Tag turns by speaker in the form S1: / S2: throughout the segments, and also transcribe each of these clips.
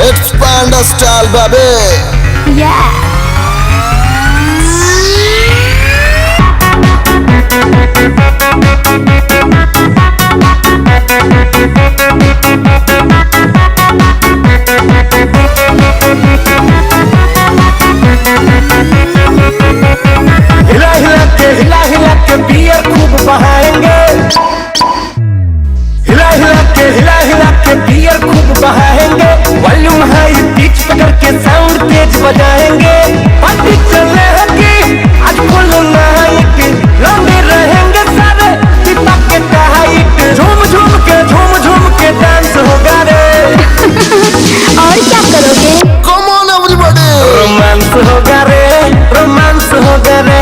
S1: It's Panda style, baby.
S2: Yeah.
S3: हिला के beer खूब बहाएंगे। हिला के बियर खूब बहाएंगे। वॉल्यूम हाई पिच पकड़ के साउंड तेज बजाएंगे। पार्टी चले होगी आज फुल नाइट, लौंडे रहेंगे सारे पिता के टाइट। झूम के डांस होगा रे।
S2: और क्या करोगे?
S1: Come on everybody.
S3: रोमांस होगा रे, रोमांस होगा रे।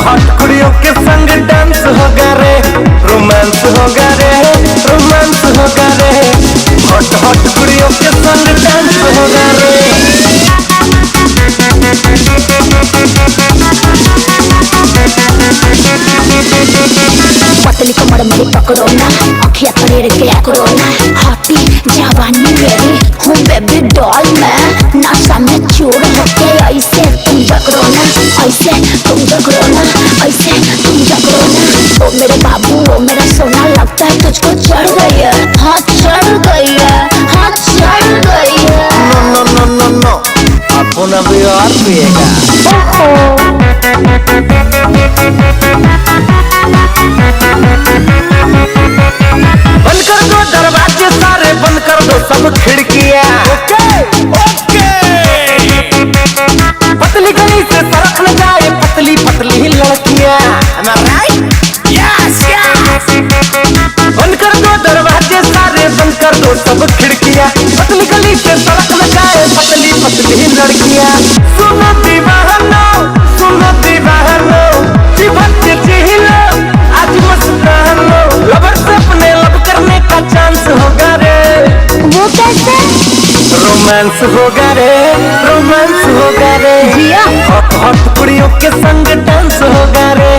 S3: हॉट कुड़ियों के संग डांस होगा रे। रोमांस होगा रे, रोमांस होगा रे। हॉट कुड़ियों के संग डांस होगा रे।
S2: पतली कमर मेरी पकड़ो ना, अखियाँ तरेड़ के करो ना। हॉटी जवानी मेरी हूँ बेबी डॉल मैं। नशा में चूर होके ऐसे तुम जकरो ना, ऐसे तुम जकरो ना, ऐसे तुम जकरो ना। ओ मेरे बाबू ओ मेरा सोना, लगता है तुझको चढ़ गई है। हाँ चढ़ गई है, हाँ चढ़ गई है।
S1: No.
S3: अपना भी और पिएगा। बंद कर दो दरवाजे सारे, बंद कर दो सब खिड़कियां। ओके पतली गली से सड़क न जाए पतली पतली लड़कियां। Am I right? Yes. बंद कर दो दरवाजे सारे, बंद कर दो सब खिड़कियां। पतली गली से सड़क न जाए पतली पतली लड़कियां। सुनो दीवानो जीवन के जी लो, आज मुस्कानो। लवर से अपने लब करने का चांस होगा रे।
S2: वो कैसे?
S3: रोमांस होगा रे, रोमांस होगा रे।
S2: जिया
S3: हॉट कुड़ियों के संग डांस होगा रे।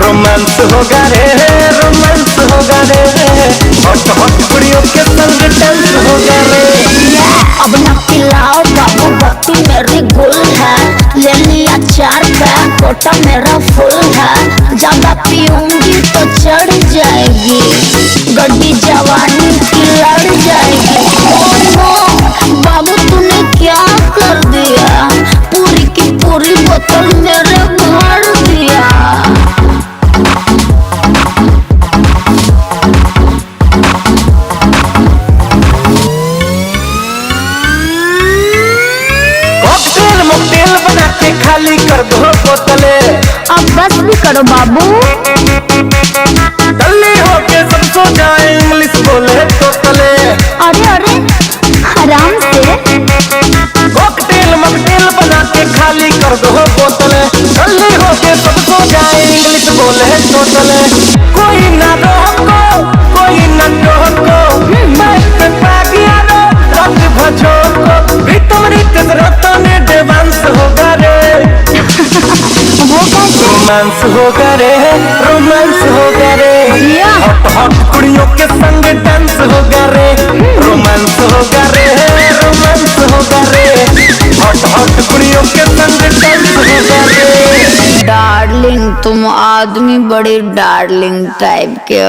S3: रोमांस होगा रे, रोमांस होगा रे। हॉट कुड़ियों के संग डांस होगा रे।
S2: अब ना पिलाओ बाबू, वक्त मेरी गुल है। ले लिया 4 पैक, कोटा मेरा फुल है। ज्यादा पीऊंगी तो चढ़ जाएगी, गड्डी जवानी की लड़ जाएगी। ओ बाबू तूने क्या कर दिया, पूरी की पूरी बोतल मेरे भर दिया। बना के खाली कर दो बोतले। अब बस भी करो बाबू।
S3: दल्ली होके सब सो जाए, इंग्लिश बोले तो तले।
S2: अरे आराम से।
S3: कॉकटेल मॉकटेल बना के खाली कर दो बोतले। दल्ली होके सब सो जाए, इंग्लिश बोले तो तले। कोई ना रोको, कोई ना टोको, मैं पे पागिया रो रात भजोको। वितमरी तेज रतों ने डांस होगा रे।
S2: वो कैसे?
S3: रोमांस होगा रे, रोमांस होगा रे। हॉट कुड़ियों के संग डांस होगा रे। रोमांस होगा रे, रोमांस होगा रे। हॉट कुड़ियों के संग डांस होगा रे।
S2: डार्लिंग तुम आदमी बड़ी डार्लिंग टाइप के।